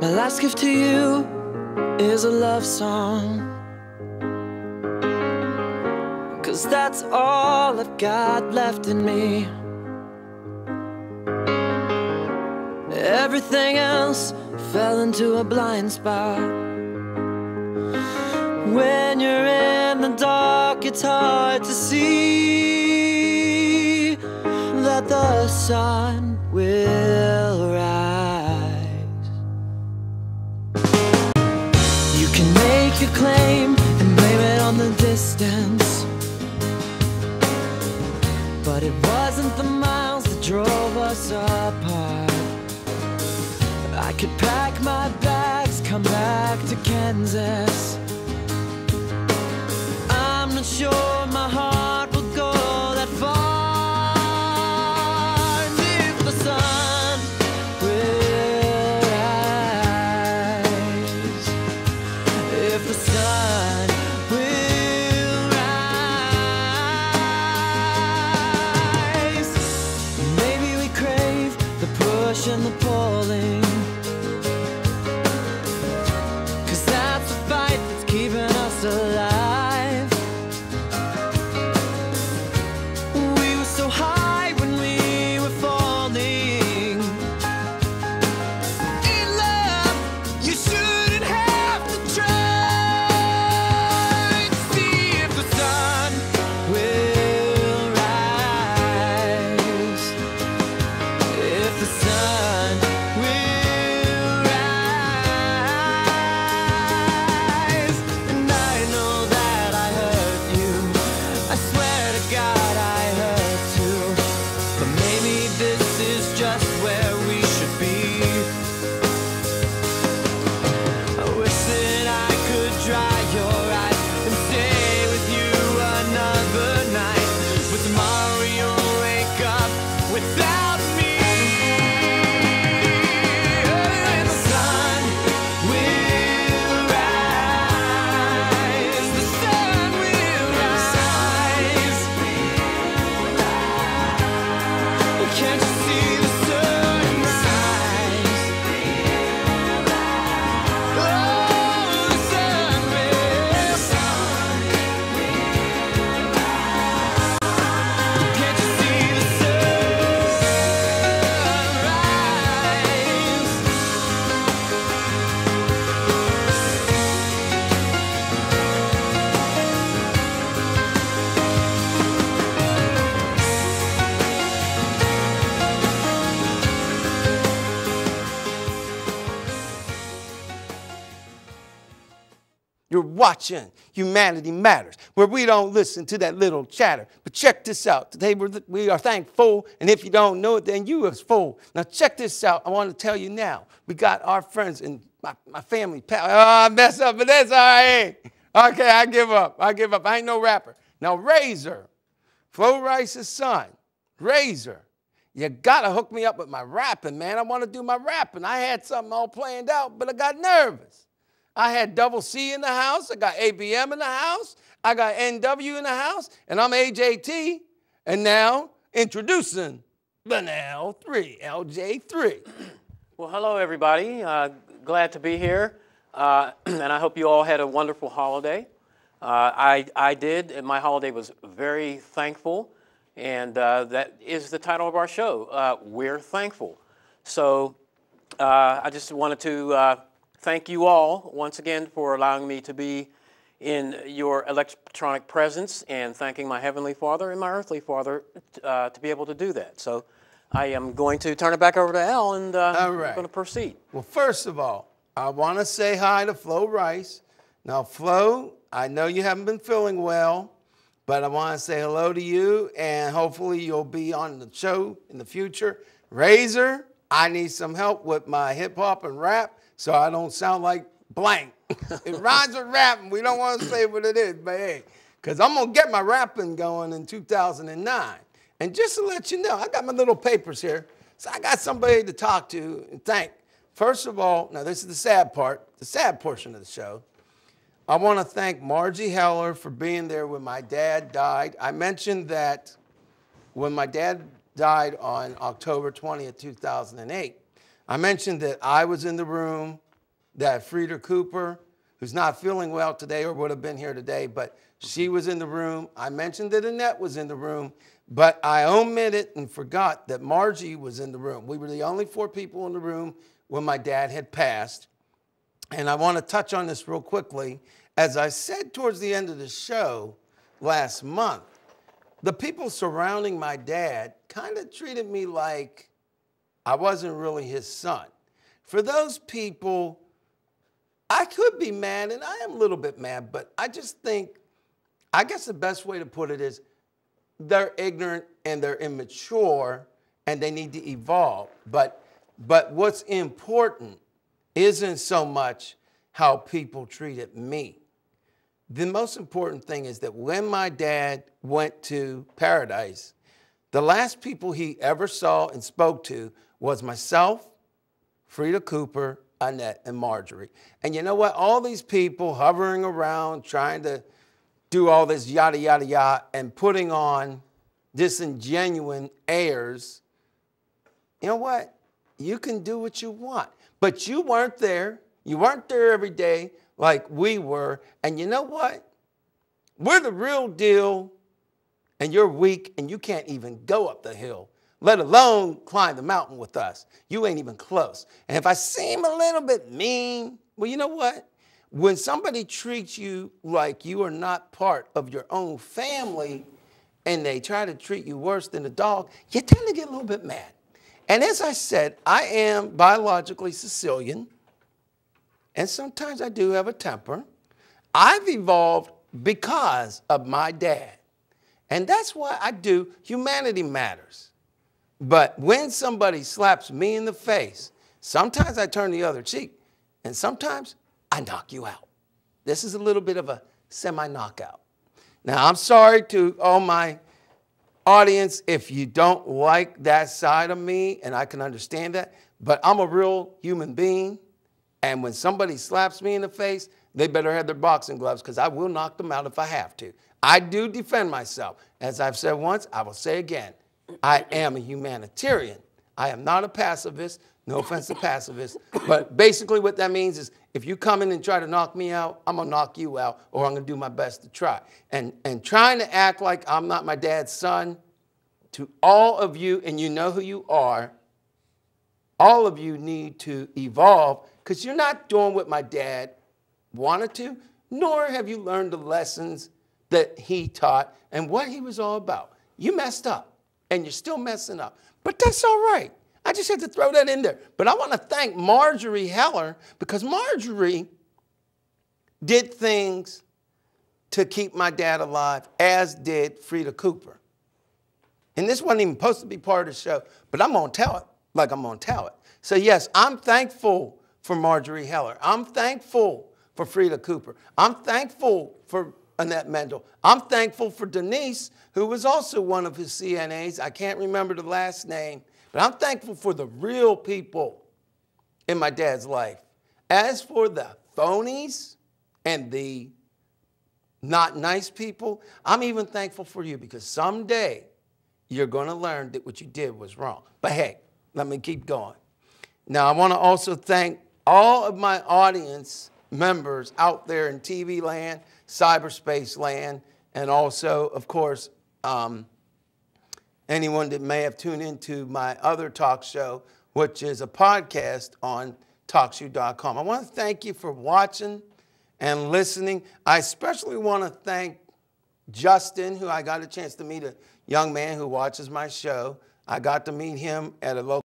My last gift to you is a love song, 'cause that's all I've got left in me. Everything else fell into a blind spot. When you're in the dark, it's hard to see that the sun will rise. You can make your claim and blame it on the distance, but it wasn't the miles that drove us apart. I could pack my bags, come back to Kansas. I'm not sure my heart will go that far. And if the sun will rise, if the sun will rise, maybe we crave the push and the pulling, 'cause that's the fight that's keeping us alive. You're watching Humanity Matters, where we don't listen to that little chatter. But check this out. Today we are thankful, and if you don't know it, then you is full. Now check this out. I want to tell you now. We got our friends and my family. Oh, I messed up, but that's all right. Okay, I give up. I give up. I ain't no rapper. Now Razor, Flo Rice's son, Razor, you got to hook me up with my rapping, man. I want to do my rapping. I had something all planned out, but I got nervous. I had Double C in the house. I got ABM in the house. I got NW in the house. And I'm AJT. And now introducing Lenell 3, LJ3. Well, hello, everybody. Glad to be here. And I hope you all had a wonderful holiday. I did, and my holiday was very thankful. And that is the title of our show, We're Thankful. So I just wanted to thank you all once again for allowing me to be in your electronic presence, and thanking my Heavenly Father and my earthly Father to be able to do that. So I am going to turn it back over to Al, and I'm going to proceed. Well, first of all, I want to say hi to Flo Rice. Now, Flo, I know you haven't been feeling well, but I want to say hello to you, and hopefully you'll be on the show in the future. Razor, I need some help with my hip-hop and rap, so I don't sound like blank. It rhymes with rapping. We don't want to say what it is, but hey, because I'm going to get my rapping going in 2009. And just to let you know, I got my little papers here, so I got somebody to talk to and thank. First of all, now this is the sad part, the sad portion of the show. I want to thank Marjorie Haller for being there when my dad died. I mentioned that when my dad died on October 20th, 2008, I mentioned that I was in the room that Frida Cooper, who's not feeling well today or would have been here today, but she was in the room. I mentioned that Annette was in the room, but I omitted and forgot that Margie was in the room. We were the only 4 people in the room when my dad had passed. And I want to touch on this real quickly. As I said towards the end of the show last month, the people surrounding my dad kind of treated me like I wasn't really his son. For those people, I could be mad, and I am a little bit mad, but I just think, I guess the best way to put it is they're ignorant and they're immature and they need to evolve. But what's important isn't so much how people treated me. The most important thing is that when my dad went to paradise, the last people he ever saw and spoke to was myself, Frida Cooper, Annette, and Marjorie. And you know what? All these people hovering around trying to do all this yada, yada, yada, and putting on disingenuous airs, you know what? You can do what you want. But you weren't there. You weren't there every day like we were. And you know what? We're the real deal, and you're weak, and you can't even go up the hill, let alone climb the mountain with us. You ain't even close. And if I seem a little bit mean, well, you know what? When somebody treats you like you are not part of your own family and they try to treat you worse than a dog, you tend to get a little bit mad. And as I said, I am biologically Sicilian, and sometimes I do have a temper. I've evolved because of my dad. And that's why I do Humanity Matters. But when somebody slaps me in the face, sometimes I turn the other cheek, and sometimes I knock you out. This is a little bit of a semi-knockout. Now, I'm sorry to all my audience if you don't like that side of me, and I can understand that, but I'm a real human being, and when somebody slaps me in the face, they better have their boxing gloves, because I will knock them out if I have to. I do defend myself. As I've said once, I will say again, I am a humanitarian. I am not a pacifist. No offense to pacifists. But basically what that means is if you come in and try to knock me out, I'm going to knock you out, or I'm going to do my best to try. And trying to act like I'm not my dad's son, to all of you, and you know who you are, all of you need to evolve, because you're not doing what my dad wanted to, nor have you learned the lessons that he taught and what he was all about. You messed up, and you're still messing up. But that's all right. I just had to throw that in there. But I want to thank Marjorie Haller, because Marjorie did things to keep my dad alive, as did Frida Cooper. And this wasn't even supposed to be part of the show, but I'm going to tell it like I'm going to tell it. So yes, I'm thankful for Marjorie Haller. I'm thankful for Frida Cooper. I'm thankful for Annette Mendel. I'm thankful for Denise, who was also one of his CNAs. I can't remember the last name. But I'm thankful for the real people in my dad's life. As for the phonies and the not nice people, I'm even thankful for you, because someday you're going to learn that what you did was wrong. But hey, let me keep going. Now, I want to also thank all of my audience members out there in TV land, cyberspace land, and also, of course, anyone that may have tuned into my other talk show, which is a podcast on TalkShoe.com. I want to thank you for watching and listening. I especially want to thank Justin, who I got a chance to meet, a young man who watches my show. I got to meet him at a local